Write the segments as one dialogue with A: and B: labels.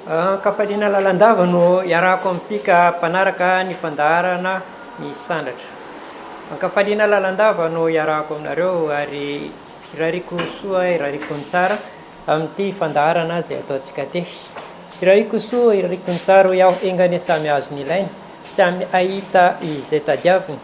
A: Kafaliana lalandava no iarako amintsika mpanaraka ny fandaharana ny sandratra. Kafaliana lalandava no iarako aminareo ary irariko soa irariko ny tsara amin'ity fandaharana zay ataontsika ty. Irariko soa irariko ny tsara iaho engany samy azo ny ilaina, samy ahita izay tadiavina.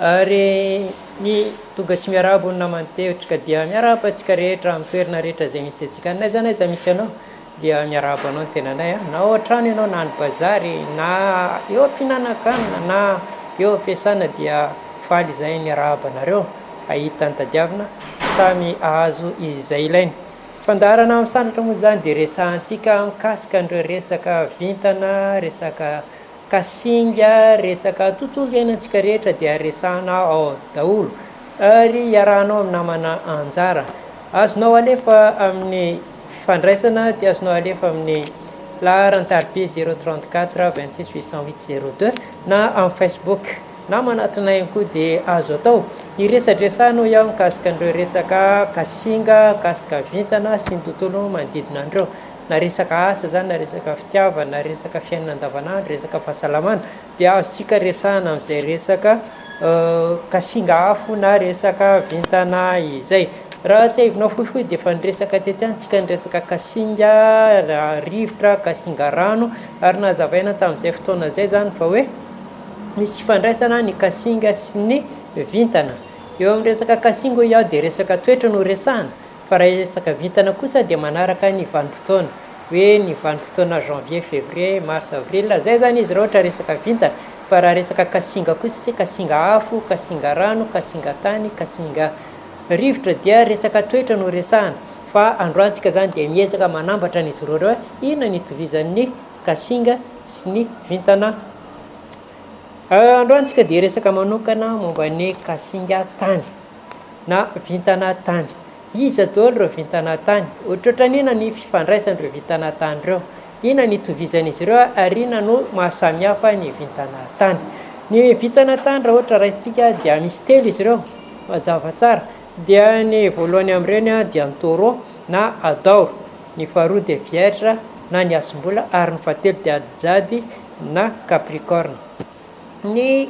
A: Ary ny tonga tsy miarabo ny namany tevitra ka dia miarabo antsika rehetra amin'ny toerana rehetra zay misy antsika. N'aiza n'aiza misy anao dia miarabo anao ny tenanay na ao an-trano ianao na ny bazary na eo am-pihinanakanina na eo am-piasana dia faly izay miarabo anareo ahita ny tadiavina samy azo izay ilaina. Fandaharana amin'ny sandratra moa zany dia resahantsika mikasika an'ireo resaka vintana, resaka kasinga, resaka tontolo iainantsika rehetra dia resahana ao daholo ary iarahanao amin'ny namana anjara. Azonao alefa amin'ny fandraisana dia azonao alefa amin'ny laharana tarobia 034 26 808 02 na amin'ny Facebook na manatona ihany koa dia azo atao iresadresanao iaho mikasika an'ireo resaka kasinga, kasika vintana sy ny tontolo manodidina an'ireo, na resaka asa zany, na resaka fitiavana, na resaka fiainana andavanandro, resaka fahasalamana dia azotsika resahana amin'izay resaka kasinga afo na resaka vintana izay. Raha tsy hahivinao fohifohy dia efa niresaka tety any tsika niresaka kasinga rivotra, kasinga rano ary nazavaina tamin'izay fotoana zay zany fa hoe misy tsy fandraisana ny kasinga sy ny vintana. Eo amin'ny resaka kasinga iaho dia resaka toetra no resahana, fa raha resaka vintana kosa dia manaraka ny vanim-potoana, hoe ny vanim-potoana janvier, février, mars, avril, zay zany izy raha ohatra resaka vintana. Fa raha resaka kasinga kosa tsy kasinga afo, kasinga rano, kasinga tany, kasinga rivotra dia resaka toetra no resahana. Fa androantsika zany dia miezaka manambatra n'izy ireo hoe inona ny itovizan'ny kasinga sy ny vintana. Androantsika dia resaka manokana momba ny kasinga tany na vintana tany. Iza daholo ireo vintana tany, ohatrohatran'ina ny fifandraisan'ireo vintana tany ireo, inona ny itovizan'izy ireo ary inona no mahasamihafa ny vintana tany. Ny vintana tany raha ohatra raisitsika dia misy telo izy ireo mazava tsara, dia ny voalohany amin'ireny dia ny taureau na adaoro, ny faharoa dia vierge na ny asom-bola ary ny fahatelo dia adijady na capricorne. Ny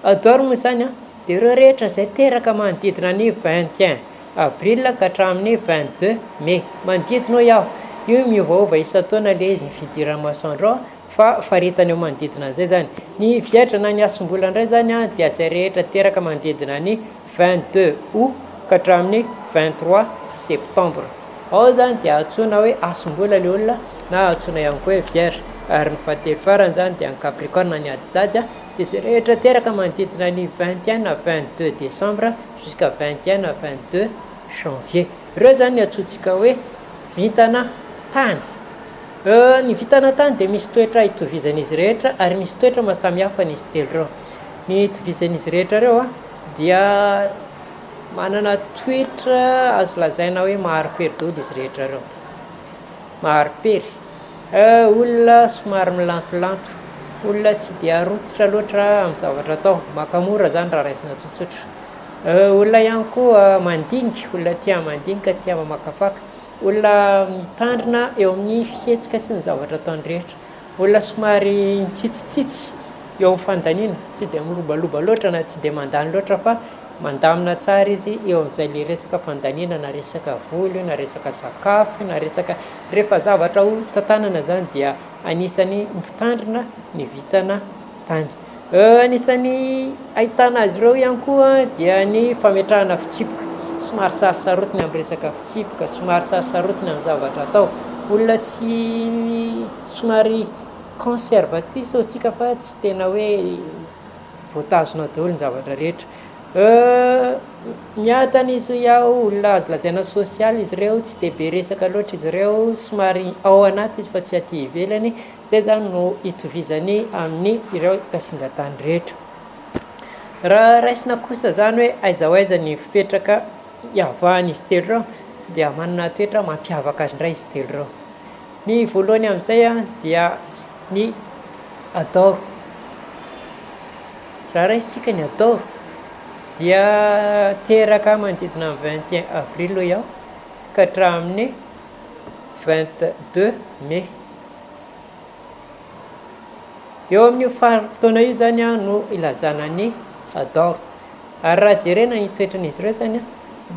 A: adaoro moa zany dia ireo rehetra izay teraka manodidina ny 21 avril ka hatramin'ny 22 mai manodidina iaho. Io miovaova isan-taona le izy mifidiran'ny masoandro fa faritany eo manodidina an'izay zany. Ny vierge na ny asom-bola indray zany dia izay rehetra teraka manodidina ny 22 août ka hatramin'ny 23 septembre. Ao zany dia antsoina hoe asom-bola le olona na antsoina ihany koa hoe vierge. Ary ny fahatelo farany zany dia ny capricorne ny adijady dia izay rehetra teraka manodidina ny 21 na 22 décembre jusqu'à 21 na 22 janvier. Ireo zany antsointsika hoe vintana tany. Ny vintana tany dia misy toetra itovizan'izy rehetra ary misy toetra mahasamihafa n'izy telo ireo. Ny itovizan'izy rehetra ireo dia manana toetra azo lazaina hoe maharopery daholo izy rehetra ireo. Maharopery, olona somary milantolanto, olona tsy dia harototra loatra amin'ny zavatra atao, makamora zany raha raisina tsotsotra. Olona ihany koa mandinika, olona tia mandinika, tia mamakafaka, olona mitandrina eo amin'ny fihetsika sy ny zavatra ataony rehetra, olona somary mitsitsitsitsy eo amin'ny fandaniana, tsy dia milobaloba loatra na tsy dia mandany loatra fa mandamina tsara izy eo amin'izay le resaka fandaniana na resaka voly na resaka sakafo na resaka rehefa zavatra ho tantanana zany dia anisany mitandrina ny vintana tany. Anisany ahitana azy ireo ihany koa dia ny fametrahana fitsipika, somary sarosarotiny amin'ny resaka fitsipika, somary sarosarotiny amin'ny zavatra atao, olona tsy somary conservatrice ohatsika fa tsy tena hoe voatazona daholo ny zavatra rehetra. Miatana izy iaho olona azo lazaina sosialy izy ireo, tsy dia be resaka loatra izy ireo, somary ao anaty izy fa tsy aty ivelany. Zay zany no itovizany amin'ny ireo kasinga tany rehetra. Raha raisina kosa zany hoe aiza ho aiza ny fipetraka iavahan'izy telo ireo dia manana toetra mampiavaka azy indray izy telo ireo. Ny voalohany amin'izay dia ny adaoro. Raha raisitsika ny adaoro dia teraka manodidina ny 21 avril iaho ka hatramin'ny 22 mai eo amin'ny fahafotoana io zany a no ilazana ny adoro. Ary raha jerena ny toetran'izy ireo zany a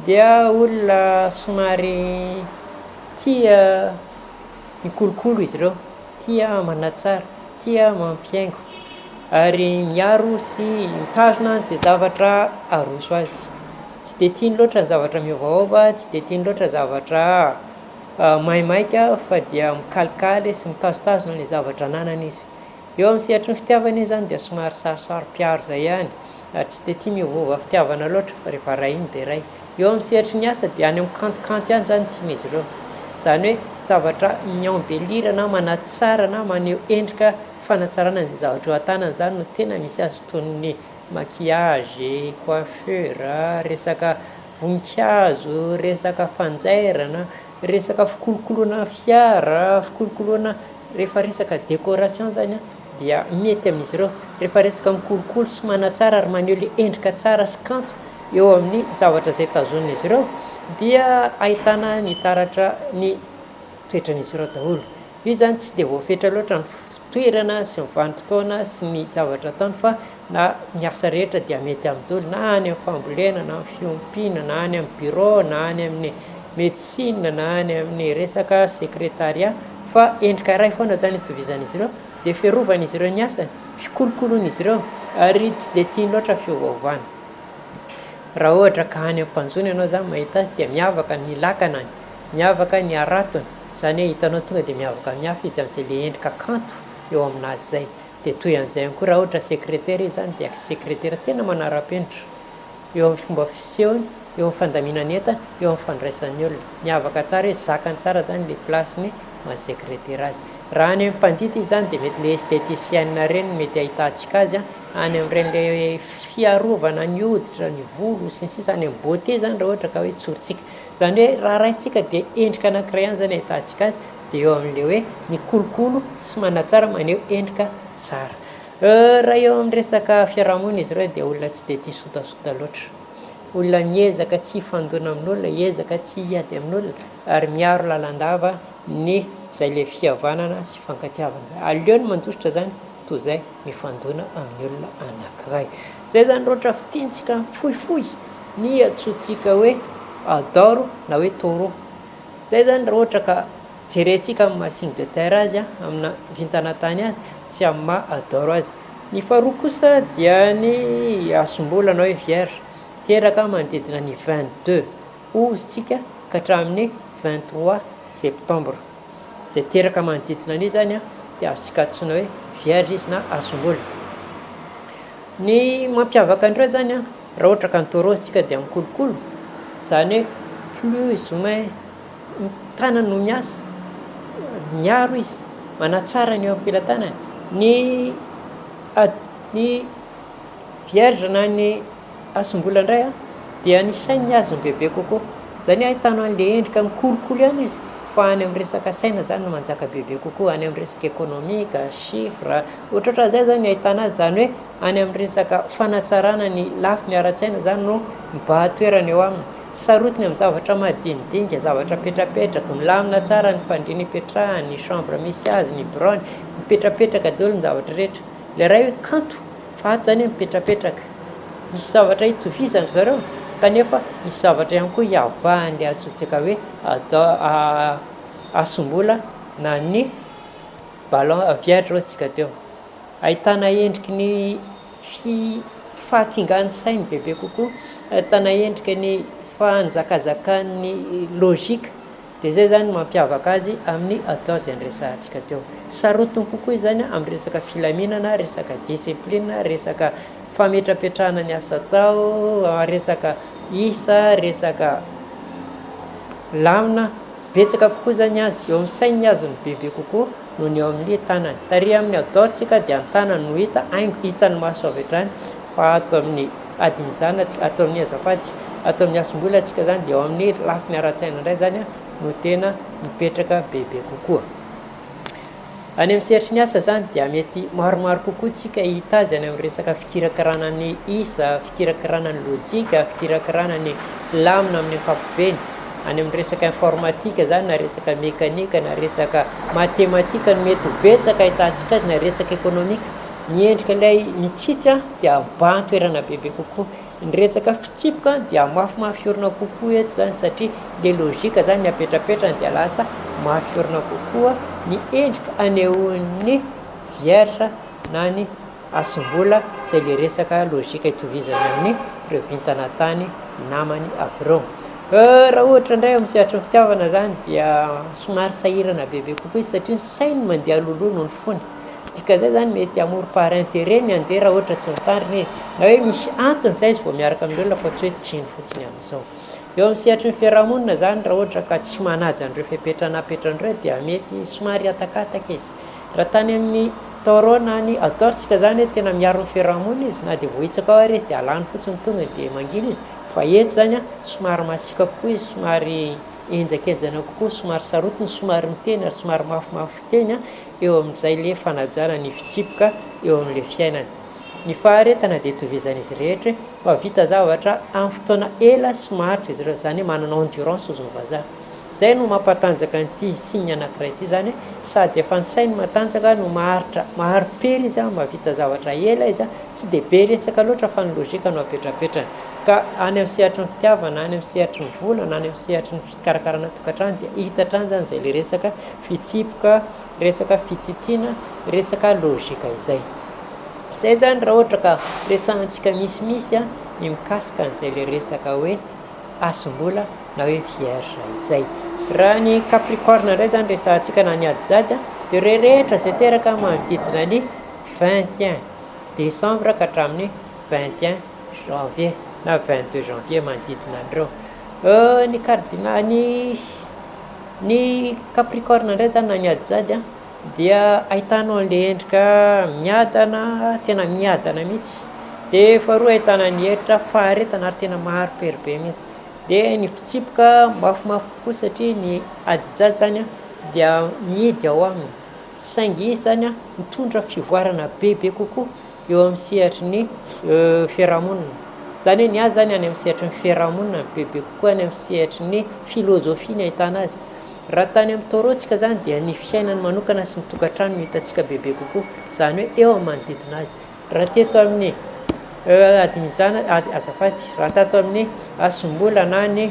A: dia olona somary tia mikolokolo izy ireo, tia manatsara, tia mampiaingo ary miaro sy mitazona zay zavatra aroso azy. Tsy de tiany loatra ny zavatra miovaova, tsy de tiany loatra zavatra maimaika fa dia mikalikaly sy mitazotazona ny zavatra ananana izy. Eo amin'ny sehatry ny fitiavana zany dia somary sarisary-piaro zay ihany ary tsy de tia miovaova fitiavana loatra fa rehefa ray iny de ray. Eo amin'ny sehatry ny asa dia any amin'ny kantokanto ihany zany tian'izy ireo, zany hoe zavatra mi-embellir na manatsara na maneho endrika fanatsarana an'izay zavatra eo an-tanana zany no tena misy azy, toy ny maquillage, coiffeur, resaka voninkazo, resaka fanjairana, resaka fikolokoloana fiara, fikolokoloana, rehefa resaka décoration zany a dia mety amin'izy ireo. Rehefa resaka mikolokolo sy manatsara ary maneho le endrika tsara sy kanto eo amin'ny zavatra zay tazonina izy ireo dia ahitana ny taratra ny toetran'izy ireo daholo. Io zany tsy de voafetra loatra ny toerana sy ny vanim-potoana sy ny zavatra ataony fa na ny asa rehetra dia mety amin'ny daholo, na any amin'ny fambolena, na amin'ny fiompiana, na any amin'ny bureau, na any amin'ny médecine, na any amin'ny resaka secrétariat, fa endrika iray foana zany itovizan'izy ireo de fiarovan'izy ireo ny asany, fikolokoloan'izy ireo ary tsy de tiany loatra fiovaovana. Raha ohatra ka any amin'ny mpanjony ianao zany mahita azy dia miavaka ny lakanany, miavaka ny aratony, zany hoe hitanao tonga de miavaka mihafa izy amin'izay le endrika kanto eo aminazy zay. De toy an'izay ihany koa raha ohatra secrétaire izy zany dia secrétaire tena manara-penitra eo amin'ny fomba fisehony, eo amin'ny fandaminany entana, eo amin'ny fandraisan'ny olona, miavaka tsara izy, zakany tsara zany le plasiny maha-secrétaire azy. Raha any amin'ny mpandity izy zany de mety le esthéticienne reny mety ahitantsika azy any amin'ireny le fiarovana ny hoditra, ny volo sy ny sisa, any amin'ny beauté zany raha ohatra ka hoe tsorintsika, zany hoe raha raisitsika de endrika anankiray ihany zany ahitantsika azy, de eo amin'le hoe mikolokolo sy manatsara maneho endrika tsara. Raha eo amin'ny resaka fiarahamonina izy ireo de olona tsy de tia sotasota loatra, olona miezaka tsy hifandona amin'olona, hiezaka tsy hiady amin'olona ary miaro lalandava ny zay le fihavanana sy fankatiavana zay. Aleony mandositra zany toy zay mifandona amin'ny olona anankiray. Zay zany raha ohatra fitiantsika fohifohy ny antsointsika hoe adoro na hoe taureau. Zay zany raha ohatra ka jerentsika amin'ny machine de terre azy amina vintana tany azy sy amin'ny maha adoro azy. Ny faharoa kosa dia ny asombola na hoe vierge, teraka manodidina ny 22 ozotsika ka hatramin'ny 23 septembre. Zay teraka manodidina an'io zany dia azontsika antsoina hoe vierge izy na asombola. Ny mampiavaka andreo zany raha ohatra ka ny taureau tsika dia mikolokolo, zany hoe plus ou moins tanany no miasa, miaro izy, manatsara ny eo am-pelantanany. Ny vierge na ny asombola indray dia ny sainy azony bebe kokoa, zany ahitana an'le endrika mikolokolo ihany izy fa any amin'ny resaka saina zany no manjaka bebe kokoa, any amin'ny resaka économique, chiffre, ohatrohatran'izay zany ahitana azy, zany hoe any amin'ny resaka fanatsarana ny lafiny ara-tsaina zany no mibahan-toerana eo aminy. Sarotiny amin'ny zavatra madinidinika, zavatra petrapetraka, milamina tsara ny fandriana ipetrahany, ny chambre misy azy, ny bureau-ny mipetrapetraka daholo ny zavatra rehetra. Le ray hoe kanto fa ato zany mipetrapetraka, misy zavatra hitovizany zareo kanefa misy zavatra ihany koa hiavahan'le antsointsika hoe asombola na ny ballon vierge reo tsika teo. Ahitana endriky ny fahakingan'ny sainy bebe kokoa, ahitana endriky ny fanjakazakany logika, de zay zany mampiavaka azy amin'ny adoro zay niresahantsika teo. Sarotiny kokoa izy zany amin'ny resaka filaminana, resaka discipline, resaka fametrapetrahana ny asa atao, resaka isa, resaka lamina, betsaka kokoa zany azy eo amin'ny sainy azony bebe kokoa noho ny eo amin'ny tanany. Tary amin'ny adoro tsika dia ny tanany no hita, aingo hitan'ny maso avy hatrany, fa ato amin'ny ady mizana, ato amin'ny azafady, ato amin'ny asombola tsika zany dia eo amin'ny lafiny ara-tsaina indray zany no tena mipetraka bebe kokoa. Any amin'ny sehatry ny asa zany dia mety maromaro kokoa tsika hita azy any amin'ny resaka fikirakirana ny isa, fikirakirana ny lojika, fikirakirana ny lamina amin'ny ankapobeny, any amin'ny resaka informatika zany na resaka mekanika na resaka matematika no mety betsaka ahitantsika azy, na resaka économique ny endrika ilay mitsitsy dia ambahan-toerana bebe kokoa, ny resaka fitsipoka dia mafimafy orina kokoa eto zany satria le lôjika zany ny apetrapetrany dia lasa mafy orina kokoa ny endrika anehoan'ny vierge na ny asombola izay le resaka lôjika itovizana amin'ny reo vintana tany namany aby reo. Raha ohatra indray amin'ny sehatry ny fitiavana zany dia somary sahirana bebe kokoa izy satria ny sainy mandeha loloha noho ny fony, dikazay zany mety amory par intérêt ny andeha raha ohatra tsy mitandrina izy na hoe misy antony zay izy vao miaraka amin'olona fa tsy hoe tiany fotsiny amin'izao. Eo amin'ny sehatry ny fiarahamonina zany raha ohatra ka tsy manaja an'ireo fipetranapetrandreo dia mety somary atakataka izy. Raha tany amin'ny taureau na ny ataontsika zany hoe tena miaro ny fiarahamonina izy na dia vohitsaka ao ary izy dia alany fotsiny tongony dia mangina izy, fa eto zany somary masika kokoa izy, somary enjakenjana kokoa, somary sarotiny, somary miteny ary somary mafimafy teny eo amin'izay le fanajana ny fitsipoka eo amin'le fiainany. Ny faharetana dia itovizan'izy rehetra fa vita zavatra amin'ny fotoana ela sy maharitra izy ireo, zany hoe manana endurance ozy ny vazaha. Zay no mampatanjaka an'ity signe anankiray ity zany sady efa ny sainy matanjaka no maharitra mahari-pery izy mahavita zavatra ela izy tsy dia be resaka loatra fa ny lôjika no apetrapetrany. Ka any amin'ny sehatry ny fitiavana, any amin'ny sehatry ny volana, any amin'ny sehatry ny fikarakarana tokantrano dia hita hatrany zany izay le resaka fitsipoka, resaka fitsitsiana, resaka lôjika izay. Zay zany raha ohatra ka resahantsika misimisy ny mikasika an'izay le resaka hoe asombola na hoe vierge izay. Raha ny capricorne indray zany resahantsika na ny adijady dia rehetra izay teraka manodidina ny 21 décembre ka hatramin'ny 21 janvier na 22 janvier manodidina an'ireo. Ny cardinal ny capricorne indray zany na ny adijady dia ahitanao an'le endrika miadana, tena miadana mihitsy, dia faharoa ahitana ny heritra faharetana ary tena mahari-pery be mihitsy. Dia ny fitsipoka mafimafy kokoa satria ny adijady zany dia mihidy ao aminy, saingy izy zany mitondra fivoarana bebe kokoa eo amin'ny sehatry ny fiarahamonina. Zany hoe ny azy zany any amin'ny sehatry ny fiarahamonina bebe kokoa, any amin'ny sehatry ny filôzofia ny ahitana azy. Raha tany amin'ny taureau tsika zany dia ny fiainany manokana sy ny tokantrano no hitantsika bebe kokoa, zany hoe eo amin'ny manodidina azy. Raha teto amin'ny adimizana azafady, raha tato amin'ny asombola na ny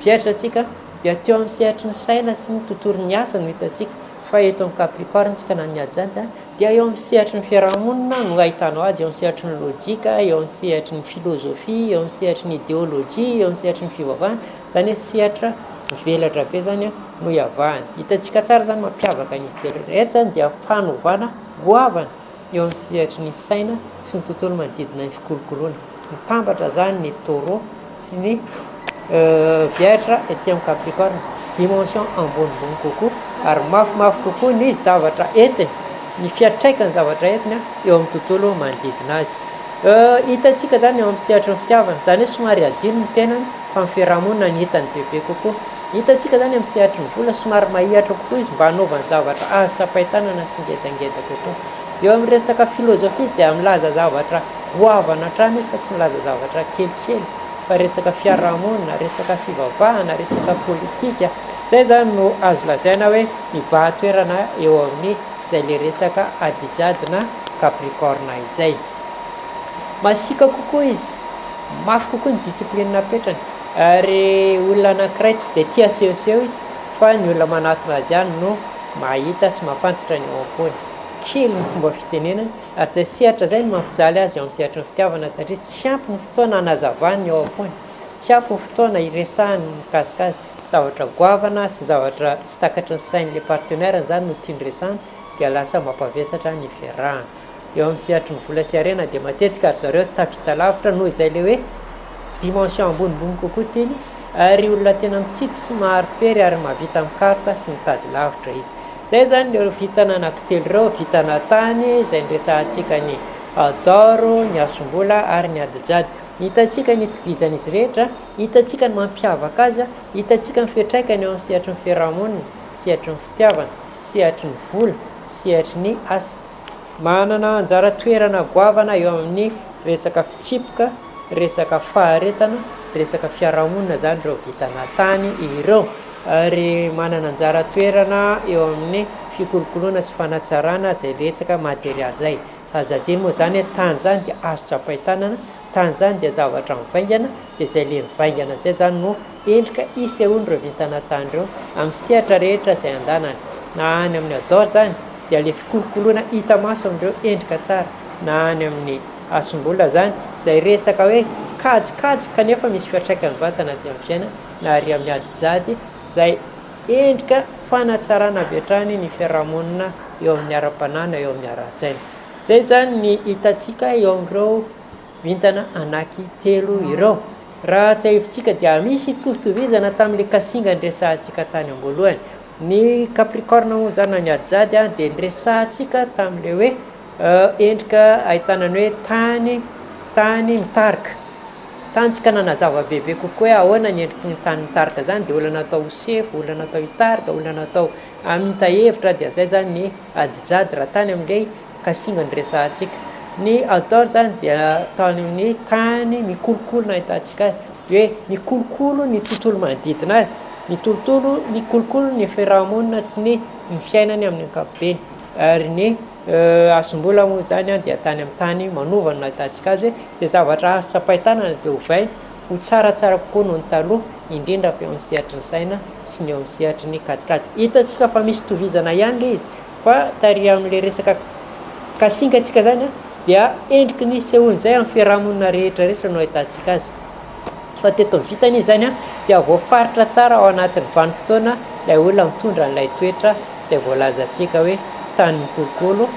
A: vierge atsika dia teo amin'ny sehatry ny saina sy ny tontolo ny asa no hitantsika, fa eto amin'ny capricorne tsika na ny adijady dia eo amin'ny sehatry ny fiarahamonina no ahitanao azy, eo amin'ny sehatry ny lôjika, eo amin'ny sehatry ny filôzofia, eo amin'ny sehatry ny idéologie, eo amin'ny sehatry ny fivavahana, zany hoe sehatra mivelatra be zany no iavahany. Hitantsika tsara zany mampiavaka an'izy telo eto zany dia fanovana goavana eo amin'ny sehatry ny saina sy ny tontolo manodidina ny fikolokoloana. Mitambatra zany ny taureau sy ny vierge etỳ amin'ny capricorne, dimension ambonimbony kokoa ary mafimafy kokoa ny zavatra entiny, ny fiatraikany zavatra entiny eo amin'ny tontolo manodidina azy. Hitantsika zany eo amin'ny sehatry ny fitiavana, zany hoe somary adino ny tenany fa amin'ny fiarahamonina ny hitany bebe kokoa. Hitantsika zany amin'ny sehatry ny vola somary mahihatra kokoa izy mba hanaovany zavatra azo tsapahitanana sy ngedangeda kokoa. Eo amin'ny resaka filôzofia dia milaza zavatra goavana hatrany izy fa tsy milaza zavatra kelikely, fa resaka fiarahamonina, resaka fivavahana, resaka politika, zay zany no azo lazaina hoe mibahan-toerana eo amin'ny izay le resaka adijady na capricorne izay. Masika kokoa izy, mafy kokoa ny discipline apetrany ary olona anankiray tsy dia tia sehoseho izy fa ny olona manatona azy ihany no mahita sy mahafantatra ny eo am-pony. Kely ny fomba fitenenany ary zay sehatra zay no mampijaly azy eo amin'ny sehatry ny fitiavana satria tsy ampy ny fotoana hanazavany eo am-pony, tsy ampy ny fotoana iresahany mikasika azy. Zavatra goavana sy zavatra tsy takatry ny sain'le partenaire zany no tiany resahana dia lasa mampavesatra ny fiarahana. Eo amin'ny sehatry ny vola sy harena dia matetika ary zareo tafita lavitra noho izay le hoe dimension ambonimbony kokoa tiany ary olona tena mitsitsy sy mahari-pery ary mahavita mikaroka sy mitady lavitra izy. Zay zany le vitana anankitelo ireo, vitana tany izay niresahantsika ny adoro, ny asombola ary ny adijady. Hitantsika ny itovizan'izy rehetra, hitantsika ny mampiavaka azy, hitantsika ny fiatraikany eo amin'ny sehatry ny fiarahamonina, sehatry ny fitiavana, sehatry ny vola, sehatry ny asa. Manana anjara toerana goavana eo amin'ny resaka fitsipoka, resaka faharetana, resaka fiarahamonina zany ireo vitana tany ireo, ary manana anjara toerana eo amin'ny fikolokoloana sy fanatsarana zay resaka materialy zay. azadiny moa zany hoe tany zany dia azo-tsapahitanana, tany zany dia zavatra mivaingana dia izay le mivaingana zay zany no endrika isehoany reo vintana tany reo amin'ny sehatra rehetra izay andanany, na any amin'ny ador zany dia le fikolokoloana hita maso amin'ireo endrika tsara, na any amin'ny asombola zany izay resaka hoe kajikajy kanefa misy fiatraikany vatana dia amin'ny fiaina, na ary amin'ny adijady izay endrika fanatsarana avy hatrany ny fiarahamonina eo amin'ny ara-panana eo amin'ny ara-tsaina. Zay zany ny hitantsika eo amin'ireo vintana anaky telo ireo. Raha tsy ahivontsika dia misy tovitovizana tamin'ile kasinga nyresahantsika tany am-boalohany. Ny capricorne moa zany ny adijady dia nyresahantsika tamin'ile hoe endrika ahitana ny hoe tany mitarika, tany tsika nanazava bebe kokoa hoe ahoana ny endriky ny tany mitarika zany, dia olona natao sefo, olona natao hitarika, olona natao amita hevitra, dia zay zany ny adijady raha tany amin'ilay kasinga nyresahantsika. Ny ador zany dia tany amin'ny tany mikolokolo na ahitantsika azy, hoe mikolokolo ny tontolo manodidina azy, mikolokolo ny fiarahamonina sy ny fiainany amin'ny ankapobeny. Ary ny asombola moa zany dia tany amin'ny tany manovana na ahitantsika azy hoe izay zavatra azo tsapahitanana dia hovainy ho tsaratsara kokoa noho ny taloha, indrindra eo amin'ny sehatry ny saina sy ny eo amin'ny sehatry ny kajikajy. Hitantsika fa misy tovizana ihany le izy, fa tary amin'le resaka kasinga antsika zany dia endriky ny sehoany zay amin'ny fiarahamonina rehetrarehetra no ahitantsika azy. Fa teto ny vitany izy zany dia voafaritra tsara ao anatin'ny vanim-potoana ilay olona mitondra n'ilay toetra izay voalazantsika hoe tany mikolokolo,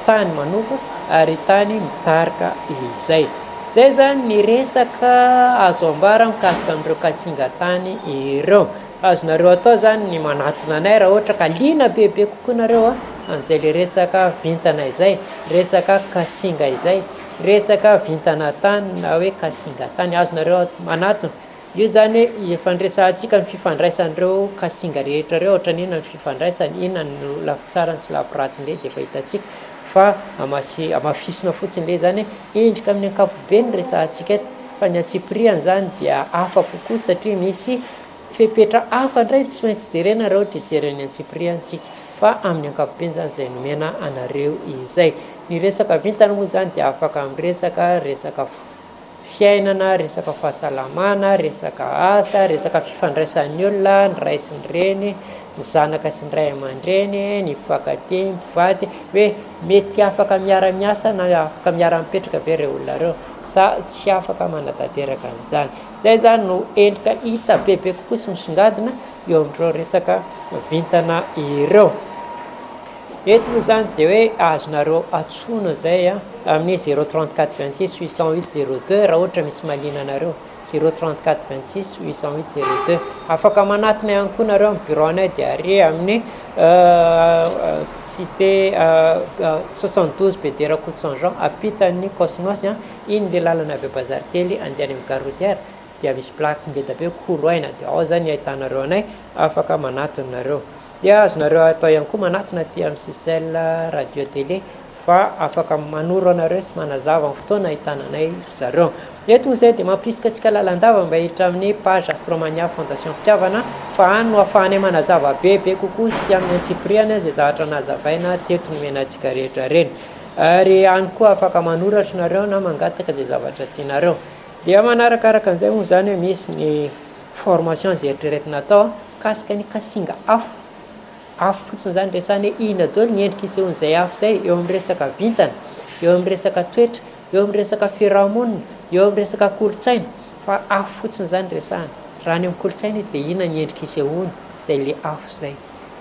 A: tany manova ary tany mitarika izay. Zay zany ny resaka azo ambara mikasika amin'ireo kasinga tany ireo. Azonareo atao zany ny manatona anay raha ohatra ka liana bebe kokoa nareo amin'izay le resaka vintana izay, resaka kasinga izay, resaka vintana tany na hoe kasinga tany, azonareo manatona. Io zany hoe efa nyresahantsika ny fifandraisan'ireo kasinga rehetra reo, ohatra ny inona ny fifandraisany, inona ny lafitsarany sy lafiratsiny le izy efa hitantsika, fa amafisina fotsiny le zany endrika amin'ny ankapobeny resahantsika eto. Fa ny antsipriany zany dia hafa kokoa satria misy fepetra hafa indray tsy maintsy jerena raha ohatra hijereny antsipriantsika, fa amin'ny ankapobeny zany izay nomena anareo izay. Ny resaka vintana moa zany dia afaka resaka fiainana, resaka fahasalamana, resaka asa, resaka fifandraisan'ny olona, ny ray sy ny reny, ny zanaka sy ny ray aman-dreny, ny mpifankatia, mpivady, hoe mety afaka miara-miasa na afaka miara-mipetraka ve ireo olona reo sa tsy afaka manatanteraka an'izany. Zay zany no endrika hita bebe kokoa sy misongadina eo amin'ireo resaka vintana ireo. Eto moa zany dia hoe azonareo atsoina zay amin'ny 034 26 808 02 raha ohatra misy mahaliana anareo, 034 26 808 02. Afaka manatona ihany koa nareo amin'ny bureau anay dia ary amin'ny cité 72 Bédera Coutsangean ampitan'ny Cosmos, iny le lalana avy Bazartely andeha amin'ny gare routière dia misy plaque ngeda be Koloaina, dia ao zany ahitanareo anay, afaka manatona nareo. Dia azonareo atao ihany koa manatona aty amin'ny Sisel radio télé, fa afaka manoro anareo sy manazava amin'ny fotoana ahitananay zareo. Eto moa zay dia mampirisika antsika lalandava mba hiditra amin'ny page Astromania Fondation Fitiavana, fa any no ahafahanay manazava bebe kokoa sy amin'ny antsipriana izay zavatra nazavaina teto nomenantsika rehetra reny. Ary any koa afaka manoratra nareo na mangataka izay zavatra tianareo. Dia manarakaraka an'izay moa zany hoe misy ny formation izay eritreretina atao kasika ny kasinga afo. Afo fotsiny zany resany hoe ina daholo ny endrika isehoan'izay afo zay eo amin'ny resaka vintana, eo amin'ny resaka toetra, eo amin'ny resaka fiarahamonina, eo amin'ny resaka kolotsaina, fa afo fotsiny zany resahana. Raha ny amin'ny kolotsaina izy dia ina ny endrika isehoany izay le afo zay.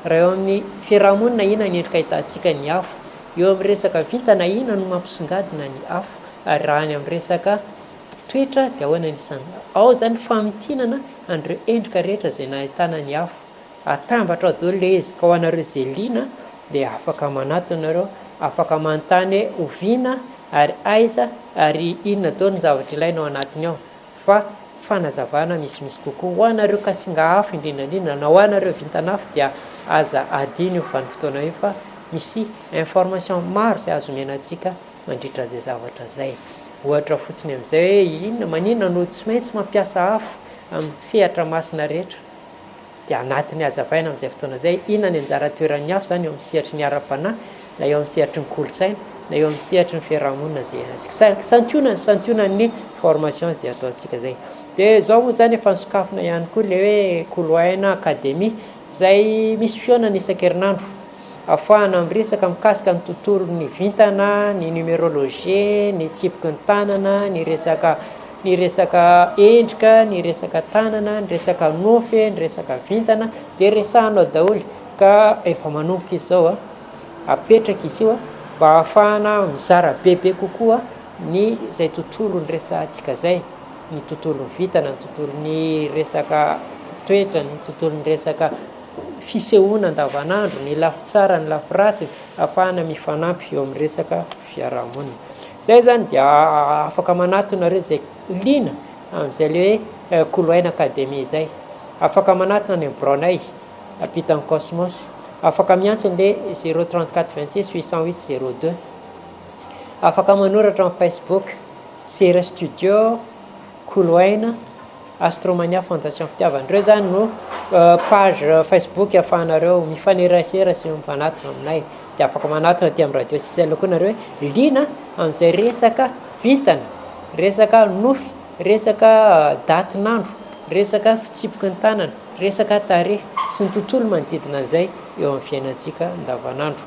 A: Raha eo amin'ny fiarahamonina ina ny endrika ahitantsika ny afo, eo amin'ny resaka vintana ina no mampisongadina ny afo, ary raha ny amin'ny resaka toetra dia ahoana ny samy. Ao zany famitinana an'ireo endrika rehetra izay nahitana ny afo. Atambatra daholo le izy ka ho anareo izay liana dia afaka manatona nareo, afaka manontany hoe oviana ary aiza ary inona daholo ny zavatra ilaina ao anatiny ao. Fa fanazavana misimisy kokoa ho anareo kasinga afo indrindrandrindra na ho anareo vintana afo dia aza adiny io vanim-potoana io, fa misy information maro izay azo menantsika mandritra izay zavatra zay. Ohatra fotsiny amin'izay hoe inona maninona no tsy maintsy mampiasa afo amin'ny sehatra masina rehetra, dia anatin'ny hazavaina amin'izay fotoana izay inona ny anjara toeran'ny afo zany eo amin'ny sehatry ny ara-panahy na eo amin'ny sehatry ny kolotsaina na eo amin'ny sehatry ny fiarahamonina zay santionany formation zay ataontsika zay. De zao moa zany efa nisokafina ihany koa le hoe Koloaina Académie zay misy fiona ny isan-kerinandro ahafahana miresaka mikasika ny tontolon'ny vintana, ny numérologie, ny tsipiky ny tanana, ny resaka endrika, ny resaka tanana, ny resaka nofy, ny resaka vintana, de resahanao daholo ka efa manomboka izy zao apetraka izy io mba ahafahana mizara bebe kokoa ny zay tontolo ny resahantsika zay, ny tontolon'ny vintana, ny tontolon'ny resaka toetra, ny tontolon'ny resaka fisehoana andavanandro, ny lafy tsara, ny lafy ratsy, ahafahana mifanampy eo amin'ny resaka fiarahamonina. Zay zany dia afaka manatonareo zay lina amin'izay le hoe Koloaina Académie zay. Afaka manatona ny Braonay apitan'ny Cosmos. Afaka miantsona le 034 26 808 02. Afaka manoratra amin'ny Facebook Sera Studio Koloaina Astromania Fondation Fitiavana. Reo zany no page Facebook ahafahanareo mifanerasera sy mifanatona aminay. De afaka manatona aty amin'ny radio Sisel koa nareo hoe lina amin'izay resaka vintana, resaka nofy, resaka datinandro, resaka fitsipiky ny tanana, resaka tarehy sy ny tontolo manodidina an'izay eo amin'ny fiainantsika andavanandro.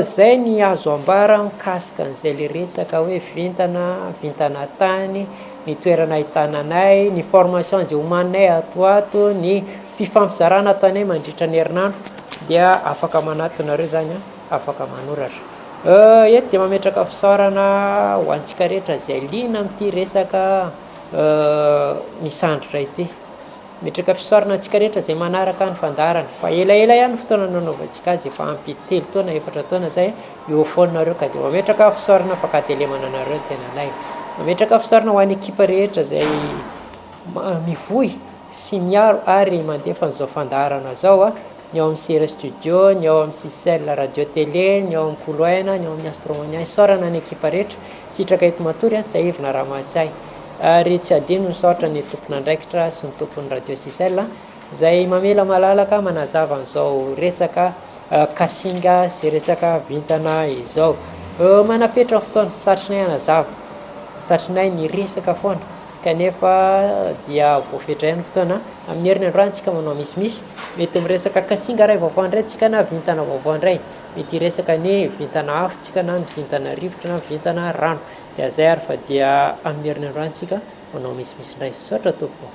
A: Zay ny azo ambara mikasika an'izay le resaka hoe vintana tany, ny toerana ahitananay, ny formation zay homaninay atoato, ny fifampizarana ataonay mandritra ny herinandro, dia afaka manatonareo zany afaka manoratra. Eto dia mametraka fisaorana ho antsika rehetra zay lina amin'ity resaka misandritra ity. Metraka fisaorana antsika rehetra zay manaraka ny fandarana, fa elaela ihany fotoana nanaovantsika azy, efa ampy 3 taona 4 taona zay eo foninareo, ka dia mametraka fisaorana fakatelemana anareo tena live. Mametraka fisaorana ho an'ny ekipa rehetra zay mivoy sy miaro ary mandefa an'izao fandarana zao ny ao amin'ny Sera Studio, ny ao amin'ny Sisel Radio Télé, ny ao amin'ny Koloaina, ny ao amin'ny Astromania, isaorana ny ekipa rehetra, sitraka eto matory Tsahivona Ramatsay. Ary tsy adino misaotra ny tompon'andraikitra sy ny tompon'ny Radio Sisel zay mamela malalaka manazava an'izao resaka kasinga sy resaka vintana izao. Manapetra fotoana satrinay anazava, satrinay ny resaka foana, kanefa dia voafetra ihany fotoana amin'ny herin'ny androantsika manao misimisy, mety miresaka kasinga ray vaovao indray tsika na vintana vaovao indray, mety resaka ny vintana afotsika na ny vintana rivotra na vintana rano. Dia zay ary fa dia amin'ny herin'ny androantsika manao misimisy indray. Saotra tompo.